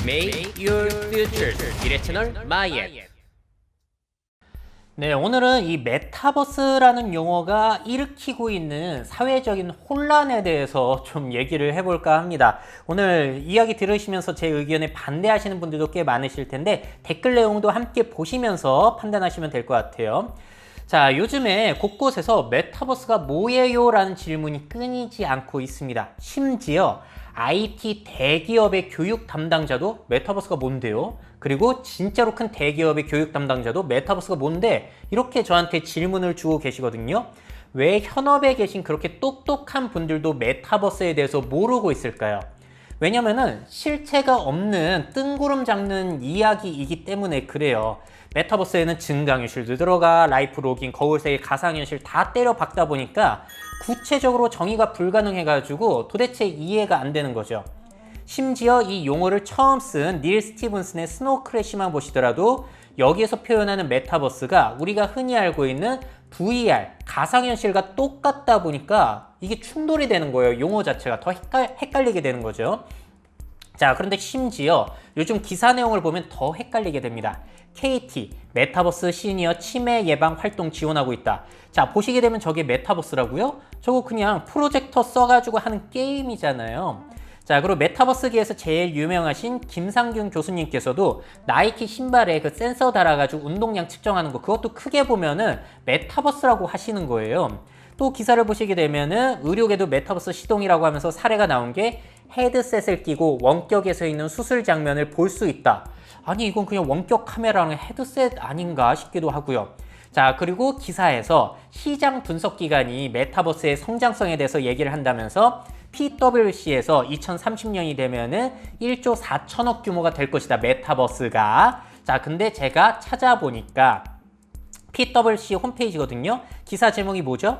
Make your future 미래 채널 마이앤. 네, 오늘은 이 메타버스라는 용어가 일으키고 있는 사회적인 혼란에 대해서 좀 얘기를 해볼까 합니다. 오늘 이야기 들으시면서 제 의견에 반대하시는 분들도 꽤 많으실 텐데 댓글 내용도 함께 보시면서 판단하시면 될 것 같아요. 자, 요즘에 곳곳에서 메타버스가 뭐예요? 라는 질문이 끊이지 않고 있습니다. 심지어 IT 대기업의 교육 담당자도 메타버스가 뭔데요? 그리고 진짜로 큰 대기업의 교육 담당자도 메타버스가 뭔데? 이렇게 저한테 질문을 주고 계시거든요. 왜 현업에 계신 그렇게 똑똑한 분들도 메타버스에 대해서 모르고 있을까요? 왜냐면은 실체가 없는 뜬구름 잡는 이야기이기 때문에 그래요. 메타버스에는 증강현실도 들어가, 라이프 로깅, 거울세계, 가상현실 다 때려 박다 보니까 구체적으로 정의가 불가능해가지고 도대체 이해가 안 되는 거죠. 심지어 이 용어를 처음 쓴 닐 스티븐슨의 스노우 크래시만 보시더라도 여기에서 표현하는 메타버스가 우리가 흔히 알고 있는 VR, 가상현실과 똑같다 보니까 이게 충돌이 되는 거예요. 용어 자체가 더 헷갈리게 되는 거죠. 자, 그런데 심지어 요즘 기사 내용을 보면 더 헷갈리게 됩니다. KT, 메타버스 시니어 치매 예방 활동 지원하고 있다. 자, 보시게 되면 저게 메타버스라고요? 저거 그냥 프로젝터 써가지고 하는 게임이잖아요. 자, 그리고 메타버스계에서 제일 유명하신 김상균 교수님께서도 나이키 신발에 그 센서 달아가지고 운동량 측정하는 거 그것도 크게 보면은 메타버스라고 하시는 거예요. 또 기사를 보시게 되면은 의료계도 메타버스 시동이라고 하면서 사례가 나온 게 헤드셋을 끼고 원격에서 있는 수술 장면을 볼 수 있다. 아니 이건 그냥 원격 카메라랑 헤드셋 아닌가 싶기도 하고요. 자, 그리고 기사에서 시장 분석 기관이 메타버스의 성장성에 대해서 얘기를 한다면서 PwC에서 2030년이 되면은 1조 4천억 규모가 될 것이다. 메타버스가. 자, 근데 제가 찾아보니까 PwC 홈페이지거든요. 기사 제목이 뭐죠?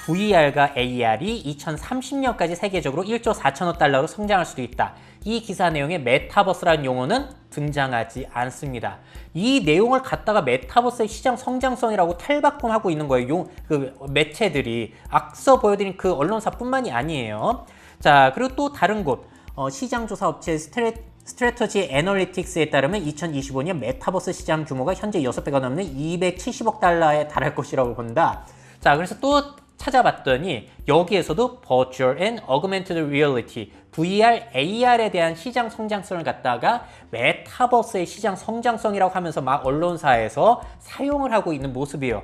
VR과 AR이 2030년까지 세계적으로 1조 4천억 달러로 성장할 수도 있다. 이 기사 내용에 메타버스라는 용어는 등장하지 않습니다. 이 내용을 갖다가 메타버스의 시장 성장성이라고 탈바꿈하고 있는 거예요. 그 매체들이 앞서 보여드린 그 언론사뿐만이 아니에요. 자, 그리고 또 다른 곳 시장조사 업체 스트래터지 애널리틱스에 따르면 2025년 메타버스 시장 규모가 현재 6배가 넘는 270억 달러에 달할 것이라고 본다. 자, 그래서 또 찾아봤더니 여기에서도 Virtual and Augmented Reality, VR, AR에 대한 시장 성장성을 갖다가 메타버스의 시장 성장성이라고 하면서 막 언론사에서 사용을 하고 있는 모습이에요.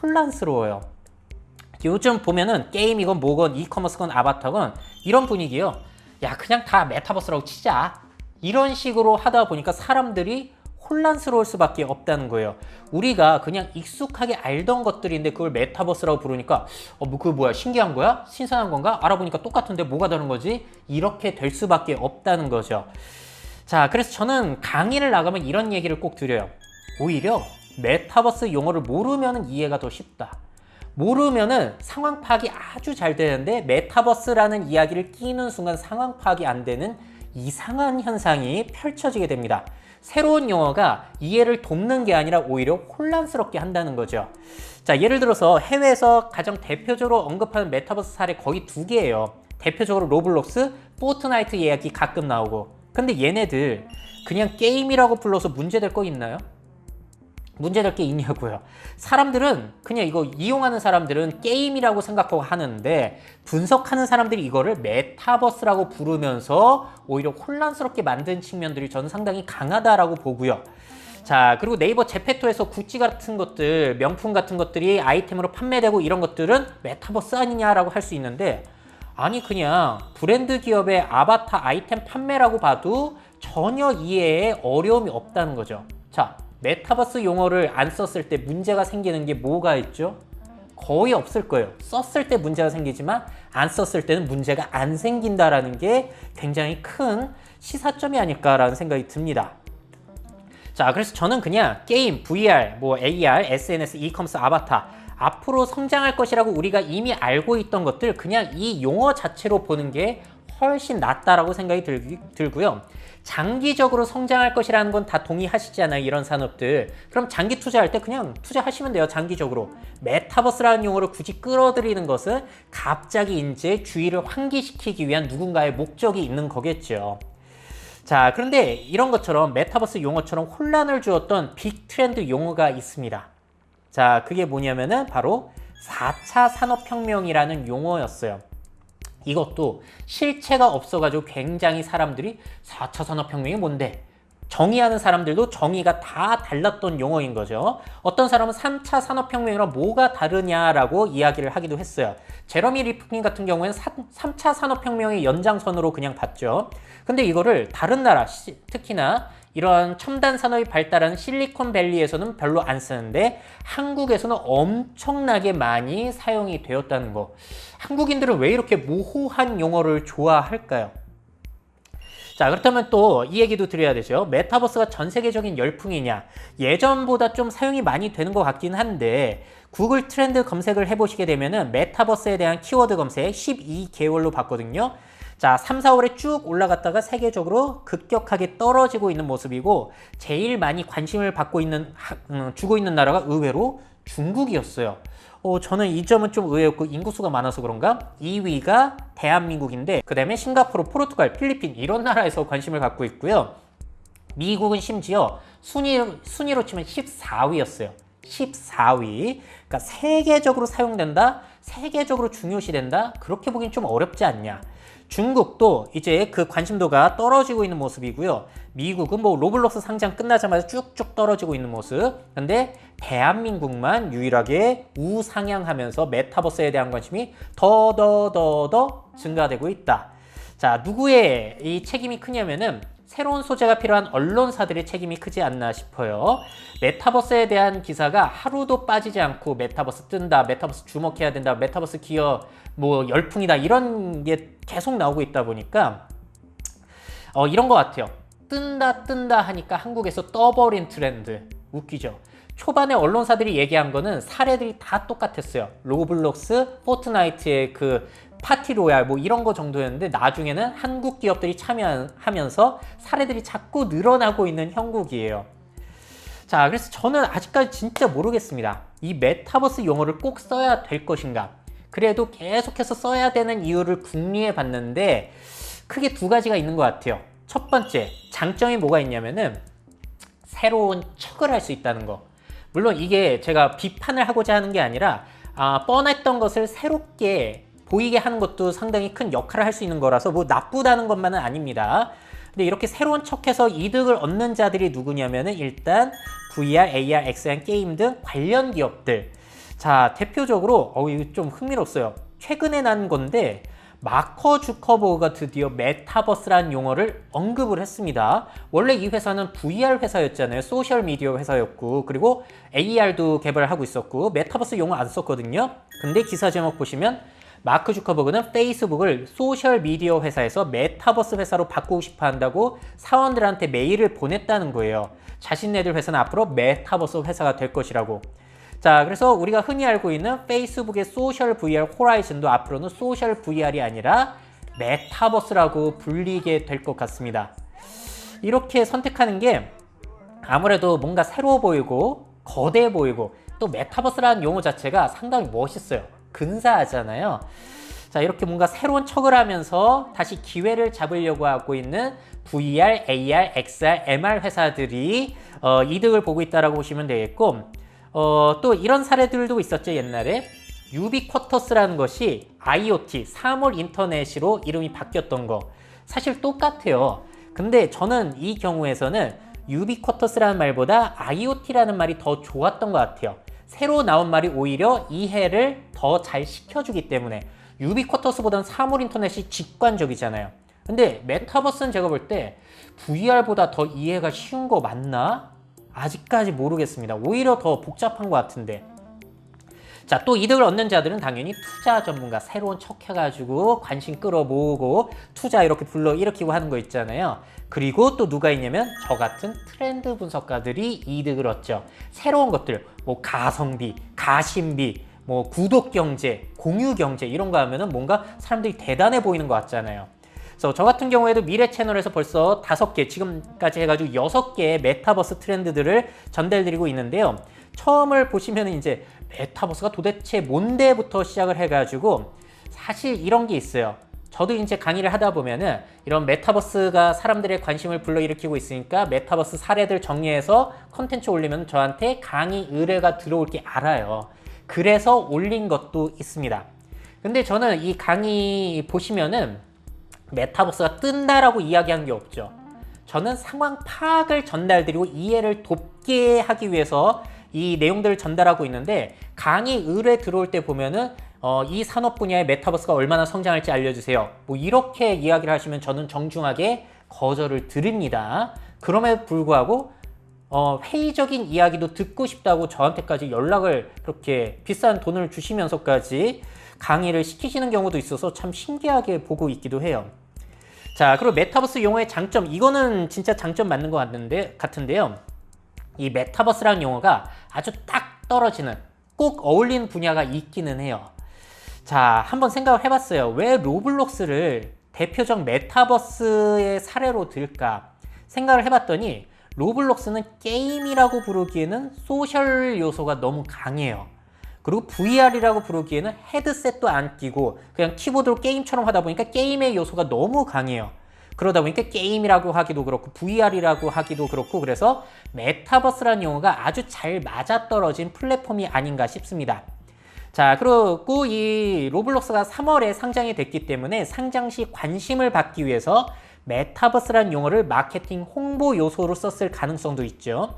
혼란스러워요. 요즘 보면은 게임이건 뭐건 이커머스건 아바타건 이런 분위기요. 야, 그냥 다 메타버스라고 치자. 이런 식으로 하다 보니까 사람들이 혼란스러울 수밖에 없다는 거예요. 우리가 그냥 익숙하게 알던 것들인데 그걸 메타버스라고 부르니까 그거 뭐야? 신기한 거야? 신선한 건가? 알아보니까 똑같은데 뭐가 다른 거지? 이렇게 될 수밖에 없다는 거죠. 자, 그래서 저는 강의를 나가면 이런 얘기를 꼭 드려요. 오히려 메타버스 용어를 모르면 이해가 더 쉽다. 모르면은 상황 파악이 아주 잘 되는데 메타버스라는 이야기를 끼는 순간 상황 파악이 안 되는 이상한 현상이 펼쳐지게 됩니다. 새로운 용어가 이해를 돕는 게 아니라 오히려 혼란스럽게 한다는 거죠. 자, 예를 들어서 해외에서 가장 대표적으로 언급하는 메타버스 사례 거의 두 개예요. 대표적으로 로블록스, 포트나이트 이야기 가끔 나오고. 근데 얘네들 그냥 게임이라고 불러서 문제될 거 있나요? 문제될 게 있냐고요. 사람들은 그냥 이거 이용하는 사람들은 게임이라고 생각하고 하는데 분석하는 사람들이 이거를 메타버스라고 부르면서 오히려 혼란스럽게 만든 측면들이 저는 상당히 강하다라고 보고요. 자, 그리고 네이버 제페토에서 구찌 같은 것들, 명품 같은 것들이 아이템으로 판매되고 이런 것들은 메타버스 아니냐라고 할 수 있는데 아니 그냥 브랜드 기업의 아바타 아이템 판매라고 봐도 전혀 이해에 어려움이 없다는 거죠. 자, 메타버스 용어를 안 썼을 때 문제가 생기는 게 뭐가 있죠? 거의 없을 거예요. 썼을 때 문제가 생기지만 안 썼을 때는 문제가 안 생긴다라는 게 굉장히 큰 시사점이 아닐까라는 생각이 듭니다. 자, 그래서 저는 그냥 게임, VR, AR, SNS, 이커머스, 아바타 앞으로 성장할 것이라고 우리가 이미 알고 있던 것들 그냥 이 용어 자체로 보는 게 훨씬 낫다라고 생각이 들고요. 장기적으로 성장할 것이라는 건 다 동의하시잖아요. 이런 산업들. 그럼 장기 투자할 때 그냥 투자하시면 돼요. 장기적으로. 메타버스라는 용어를 굳이 끌어들이는 것은 갑자기 이제 주의를 환기시키기 위한 누군가의 목적이 있는 거겠죠. 자, 그런데 이런 것처럼 메타버스 용어처럼 혼란을 주었던 빅 트렌드 용어가 있습니다. 자, 그게 뭐냐면은 바로 4차 산업혁명이라는 용어였어요. 이것도 실체가 없어가지고 굉장히 사람들이 4차 산업혁명이 뭔데? 정의하는 사람들도 정의가 다 달랐던 용어인 거죠. 어떤 사람은 3차 산업혁명이랑 뭐가 다르냐라고 이야기를 하기도 했어요. 제러미 리프킨 같은 경우에는 3차 산업혁명의 연장선으로 그냥 봤죠. 근데 이거를 다른 나라, 특히나 이런 첨단 산업이 발달한 실리콘밸리에서는 별로 안 쓰는데 한국에서는 엄청나게 많이 사용이 되었다는 거. 한국인들은 왜 이렇게 모호한 용어를 좋아할까요? 자, 그렇다면 또 이 얘기도 드려야 되죠. 메타버스가 전 세계적인 열풍이냐? 예전보다 좀 사용이 많이 되는 것 같긴 한데 구글 트렌드 검색을 해보시게 되면은 메타버스에 대한 키워드 검색 12개월로 봤거든요. 자, 3, 4월에 쭉 올라갔다가 세계적으로 급격하게 떨어지고 있는 모습이고 제일 많이 관심을 받고 있는 주고 있는 나라가 의외로 중국이었어요. 저는 이 점은 좀 의외였고 인구수가 많아서 그런가? 2위가 대한민국인데 그 다음에 싱가포르, 포르투갈, 필리핀 이런 나라에서 관심을 갖고 있고요. 미국은 심지어 순위로 치면 14위였어요. 14위. 그러니까 세계적으로 사용된다? 세계적으로 중요시된다? 그렇게 보기엔 좀 어렵지 않냐? 중국도 이제 그 관심도가 떨어지고 있는 모습이고요. 미국은 뭐 로블록스 상장 끝나자마자 쭉쭉 떨어지고 있는 모습. 근데 대한민국만 유일하게 우상향하면서 메타버스에 대한 관심이 더 증가되고 있다. 자, 누구의 이 책임이 크냐면은 새로운 소재가 필요한 언론사들의 책임이 크지 않나 싶어요. 메타버스에 대한 기사가 하루도 빠지지 않고 메타버스 뜬다, 메타버스 주목해야 된다, 메타버스 기업 뭐 열풍이다 이런 게 계속 나오고 있다 보니까 이런 것 같아요. 뜬다 하니까 한국에서 떠버린 트렌드. 웃기죠? 초반에 언론사들이 얘기한 거는 사례들이 다 똑같았어요. 로블록스, 포트나이트의 그 파티 로얄 뭐 이런 거 정도였는데 나중에는 한국 기업들이 참여하면서 사례들이 자꾸 늘어나고 있는 형국이에요. 자, 그래서 저는 아직까지 진짜 모르겠습니다. 이 메타버스 용어를 꼭 써야 될 것인가? 그래도 계속해서 써야 되는 이유를 궁리해 봤는데 크게 두 가지가 있는 것 같아요. 첫 번째, 장점이 뭐가 있냐면은 새로운 척을 할 수 있다는 거. 물론 이게 제가 비판을 하고자 하는 게 아니라 뻔했던 것을 새롭게 보이게 하는 것도 상당히 큰 역할을 할 수 있는 거라서 뭐 나쁘다는 것만은 아닙니다. 근데 이렇게 새로운 척해서 이득을 얻는 자들이 누구냐면은 일단 VR, AR, XR 게임 등 관련 기업들. 자, 대표적으로 이거 좀 흥미롭어요. 최근에 난 건데 마커 주커버그가 드디어 메타버스라는 용어를 언급을 했습니다. 원래 이 회사는 VR 회사였잖아요. 소셜 미디어 회사였고 그리고 AR도 개발을 하고 있었고 메타버스 용어 안 썼거든요. 근데 기사 제목 보시면 마크 주커버그는 페이스북을 소셜 미디어 회사에서 메타버스 회사로 바꾸고 싶어 한다고 사원들한테 메일을 보냈다는 거예요. 자신네들 회사는 앞으로 메타버스 회사가 될 것이라고. 자, 그래서 우리가 흔히 알고 있는 페이스북의 소셜 VR 호라이즌도 앞으로는 소셜 VR이 아니라 메타버스라고 불리게 될 것 같습니다. 이렇게 선택하는 게 아무래도 뭔가 새로워 보이고 거대해 보이고 또 메타버스라는 용어 자체가 상당히 멋있어요. 근사하잖아요. 자, 이렇게 뭔가 새로운 척을 하면서 다시 기회를 잡으려고 하고 있는 VR, AR, XR, MR 회사들이 이득을 보고 있다고 보시면 되겠고 또 이런 사례들도 있었죠. 옛날에 유비쿼터스라는 것이 IoT, 사물 인터넷으로 이름이 바뀌었던 거 사실 똑같아요. 근데 저는 이 경우에서는 유비쿼터스라는 말보다 IoT라는 말이 더 좋았던 것 같아요. 새로 나온 말이 오히려 이해를 더 잘 시켜주기 때문에 유비쿼터스보다는 사물 인터넷이 직관적이잖아요. 근데 메타버스는 제가 볼 때 VR보다 더 이해가 쉬운 거 맞나? 아직까지 모르겠습니다. 오히려 더 복잡한 것 같은데. 자, 또 이득을 얻는 자들은 당연히 투자 전문가, 새로운 척 해가지고 관심 끌어모으고 투자 이렇게 불러일으키고 하는 거 있잖아요. 그리고 또 누가 있냐면 저 같은 트렌드 분석가들이 이득을 얻죠. 새로운 것들, 뭐 가성비, 가심비, 뭐 구독 경제, 공유 경제 이런 거 하면은 뭔가 사람들이 대단해 보이는 것 같잖아요. 그래서 저 같은 경우에도 미래 채널에서 벌써 5개, 지금까지 해가지고 6개의 메타버스 트렌드들을 전달드리고 있는데요. 처음을 보시면 이제 메타버스가 도대체 뭔데부터 시작을 해가지고 사실 이런 게 있어요. 저도 이제 강의를 하다 보면은 이런 메타버스가 사람들의 관심을 불러일으키고 있으니까 메타버스 사례들 정리해서 컨텐츠 올리면 저한테 강의 의뢰가 들어올 게 알아요. 그래서 올린 것도 있습니다. 근데 저는 이 강의 보시면은 메타버스가 뜬다라고 이야기한 게 없죠. 저는 상황 파악을 전달드리고 이해를 돕게 하기 위해서 이 내용들을 전달하고 있는데, 강의 의뢰 들어올 때 보면은 이 산업 분야의 메타버스가 얼마나 성장할지 알려주세요, 뭐 이렇게 이야기를 하시면 저는 정중하게 거절을 드립니다. 그럼에도 불구하고 회의적인 이야기도 듣고 싶다고 저한테까지 연락을, 그렇게 비싼 돈을 주시면서까지 강의를 시키시는 경우도 있어서 참 신기하게 보고 있기도 해요. 자, 그리고 메타버스 용어의 장점, 이거는 진짜 장점 맞는 것 같은데요. 이 메타버스라는 용어가 아주 딱 떨어지는, 꼭 어울리는 분야가 있기는 해요. 자, 한번 생각을 해봤어요. 왜 로블록스를 대표적 메타버스의 사례로 들까 생각을 해봤더니, 로블록스는 게임이라고 부르기에는 소셜 요소가 너무 강해요. 그리고 VR이라고 부르기에는 헤드셋도 안 끼고 그냥 키보드로 게임처럼 하다 보니까 게임의 요소가 너무 강해요. 그러다 보니까 게임이라고 하기도 그렇고 VR이라고 하기도 그렇고, 그래서 메타버스라는 용어가 아주 잘 맞아떨어진 플랫폼이 아닌가 싶습니다. 자, 그리고 이 로블록스가 3월에 상장이 됐기 때문에 상장 시 관심을 받기 위해서 메타버스라는 용어를 마케팅 홍보 요소로 썼을 가능성도 있죠.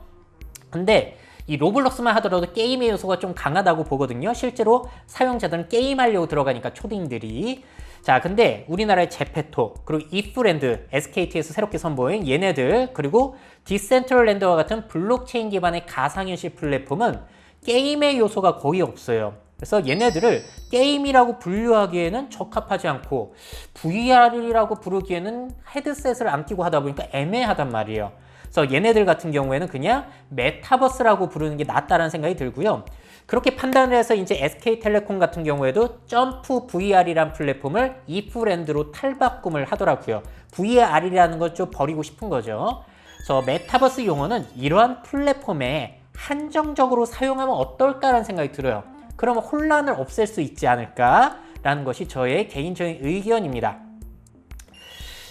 근데 이 로블록스만 하더라도 게임의 요소가 좀 강하다고 보거든요. 실제로 사용자들은 게임하려고 들어가니까, 초딩들이. 자, 근데 우리나라의 제페토, 그리고 이프랜드, SKT에서 새롭게 선보인 얘네들, 그리고 디센트럴랜드와 같은 블록체인 기반의 가상현실 플랫폼은 게임의 요소가 거의 없어요. 그래서 얘네들을 게임이라고 분류하기에는 적합하지 않고, VR이라고 부르기에는 헤드셋을 안 끼고 하다 보니까 애매하단 말이에요. 그래서 얘네들 같은 경우에는 그냥 메타버스라고 부르는 게 낫다라는 생각이 들고요. 그렇게 판단을 해서 이제 SK텔레콤 같은 경우에도 점프 VR이란 플랫폼을 이프랜드로 탈바꿈을 하더라고요. VR이라는 걸 좀 버리고 싶은 거죠. 그래서 메타버스 용어는 이러한 플랫폼에 한정적으로 사용하면 어떨까라는 생각이 들어요. 그러면 혼란을 없앨 수 있지 않을까라는 것이 저의 개인적인 의견입니다.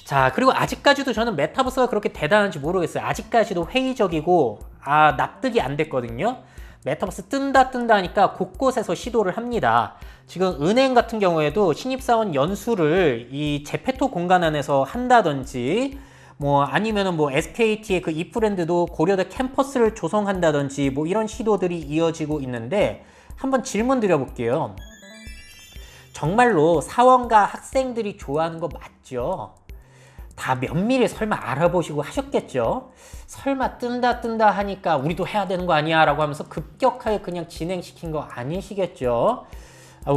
자, 그리고 아직까지도 저는 메타버스가 그렇게 대단한지 모르겠어요. 아직까지도 회의적이고 납득이 안 됐거든요. 메타버스 뜬다 하니까 곳곳에서 시도를 합니다. 지금 은행 같은 경우에도 신입사원 연수를 이 제페토 공간 안에서 한다든지, 뭐 아니면은 뭐 SKT의 그 이프랜드도 고려대 캠퍼스를 조성한다든지, 뭐 이런 시도들이 이어지고 있는데, 한번 질문 드려볼게요. 정말로 사원과 학생들이 좋아하는 거 맞죠? 다 면밀히 설마 알아보시고 하셨겠죠? 설마 뜬다 하니까 우리도 해야 되는 거 아니야 라고 하면서 급격하게 그냥 진행시킨 거 아니시겠죠?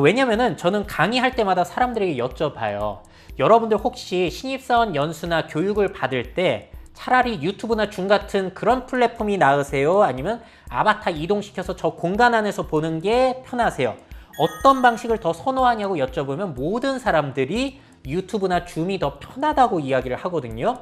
왜냐면은 저는 강의할 때마다 사람들에게 여쭤봐요. 여러분들 혹시 신입사원 연수나 교육을 받을 때 차라리 유튜브나 줌 같은 그런 플랫폼이 나으세요? 아니면 아바타 이동시켜서 저 공간 안에서 보는 게 편하세요? 어떤 방식을 더 선호하냐고 여쭤보면 모든 사람들이 유튜브나 줌이 더 편하다고 이야기를 하거든요.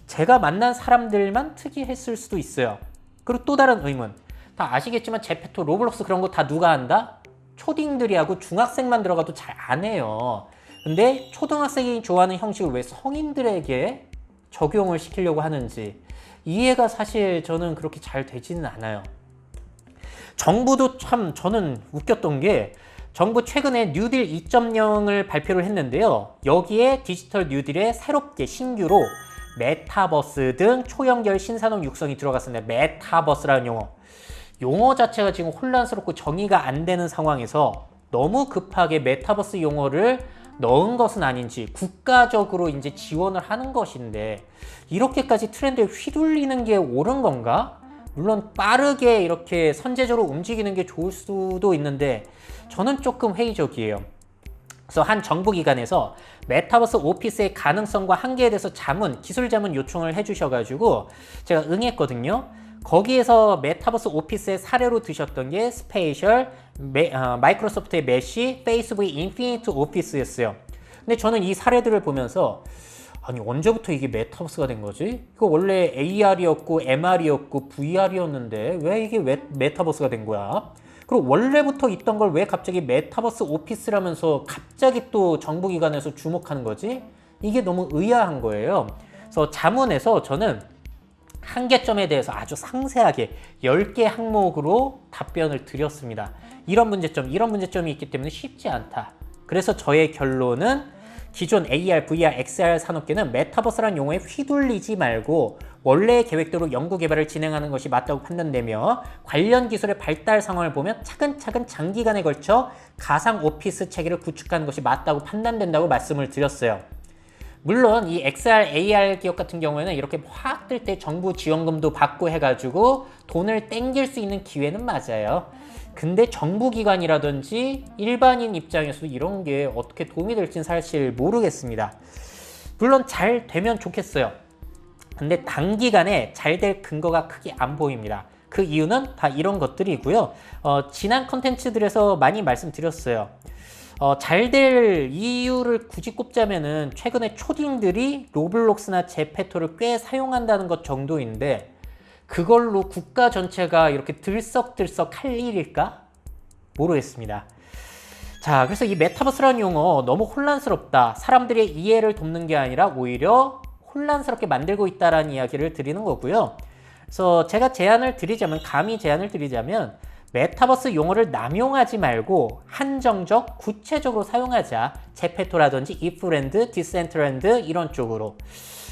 제가 만난 사람들만 특이했을 수도 있어요. 그리고 또 다른 의문. 다 아시겠지만 제페토, 로블록스 그런 거 다 누가 한다? 초딩들이 하고 중학생만 들어가도 잘 안 해요. 근데 초등학생이 좋아하는 형식을 왜 성인들에게 적용을 시키려고 하는지 이해가 사실 저는 그렇게 잘 되지는 않아요. 정부도 참 저는 웃겼던 게, 정부 최근에 뉴딜 2.0을 발표를 했는데요. 여기에 디지털 뉴딜에 새롭게 신규로 메타버스 등 초연결 신산업 육성이 들어갔습니다. 메타버스라는 용어 자체가 지금 혼란스럽고 정의가 안 되는 상황에서 너무 급하게 메타버스 용어를 넣은 것은 아닌지, 국가적으로 이제 지원을 하는 것인데 이렇게까지 트렌드에 휘둘리는 게 옳은 건가? 물론 빠르게 이렇게 선제적으로 움직이는 게 좋을 수도 있는데 저는 조금 회의적이에요. 그래서 한 정부기관에서 메타버스 오피스의 가능성과 한계에 대해서 기술 자문 요청을 해주셔가지고 제가 응했거든요. 거기에서 메타버스 오피스의 사례로 드셨던 게 스페이셜, 마이크로소프트의 메쉬, 페이스북의 인피니트 오피스였어요. 근데 저는 이 사례들을 보면서 아니 언제부터 이게 메타버스가 된 거지? 이거 원래 AR이었고 MR이었고 VR이었는데 왜 이게 메타버스가 된 거야? 그리고 원래부터 있던 걸 왜 갑자기 메타버스 오피스라면서 갑자기 또 정부기관에서 주목하는 거지? 이게 너무 의아한 거예요. 그래서 자문에서 저는 한계점에 대해서 아주 상세하게 10개 항목으로 답변을 드렸습니다. 이런 문제점이 있기 때문에 쉽지 않다. 그래서 저의 결론은 기존 AR, VR, XR 산업계는 메타버스라는 용어에 휘둘리지 말고 원래의 계획대로 연구 개발을 진행하는 것이 맞다고 판단되며 관련 기술의 발달 상황을 보면 차근차근 장기간에 걸쳐 가상 오피스 체계를 구축하는 것이 맞다고 판단된다고 말씀을 드렸어요. 물론 이 XR, AR 기업 같은 경우에는 이렇게 확 뜰 때 정부 지원금도 받고 해가지고 돈을 땡길 수 있는 기회는 맞아요. 근데 정부기관이라든지 일반인 입장에서도 이런 게 어떻게 도움이 될지는 사실 모르겠습니다. 물론 잘 되면 좋겠어요. 근데 단기간에 잘 될 근거가 크게 안 보입니다. 그 이유는 다 이런 것들이고요. 지난 컨텐츠들에서 많이 말씀드렸어요. 잘 될 이유를 굳이 꼽자면은 최근에 초딩들이 로블록스나 제페토를 꽤 사용한다는 것 정도인데 그걸로 국가 전체가 이렇게 들썩들썩 할 일일까? 모르겠습니다. 자, 그래서 이 메타버스라는 용어 너무 혼란스럽다. 사람들의 이해를 돕는 게 아니라 오히려 혼란스럽게 만들고 있다라는 이야기를 드리는 거고요. 그래서 제가 감히 제안을 드리자면 메타버스 용어를 남용하지 말고 한정적, 구체적으로 사용하자. 제페토라든지 이프랜드, 디센트랜드 이런 쪽으로.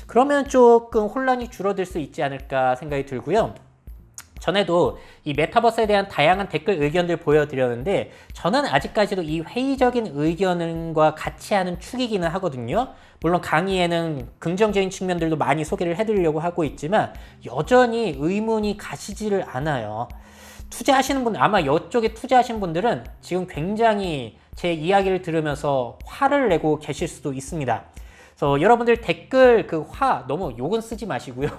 그러면 조금 혼란이 줄어들 수 있지 않을까 생각이 들고요. 전에도 이 메타버스에 대한 다양한 댓글 의견들 보여드렸는데 저는 아직까지도 이 회의적인 의견과 같이 하는 축이기는 하거든요. 물론 강의에는 긍정적인 측면들도 많이 소개를 해드리려고 하고 있지만 여전히 의문이 가시지를 않아요. 투자하시는 분, 아마 이쪽에 투자하신 분들은 지금 굉장히 제 이야기를 들으면서 화를 내고 계실 수도 있습니다. 그래서 여러분들 댓글 너무 욕은 쓰지 마시고요.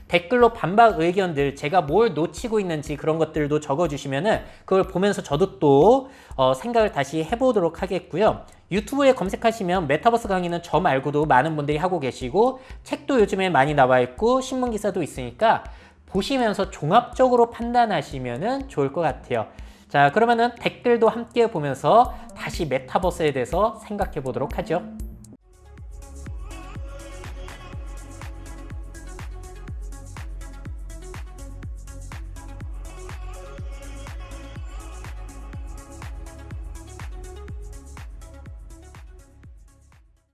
댓글로 반박 의견들 제가 뭘 놓치고 있는지 그런 것들도 적어주시면은 그걸 보면서 저도 또 생각을 다시 해보도록 하겠고요. 유튜브에 검색하시면 메타버스 강의는 저 말고도 많은 분들이 하고 계시고 책도 요즘에 많이 나와 있고 신문 기사도 있으니까 보시면서 종합적으로 판단하시면은 좋을 것 같아요. 자, 그러면은 댓글도 함께 보면서 다시 메타버스에 대해서 생각해 보도록 하죠.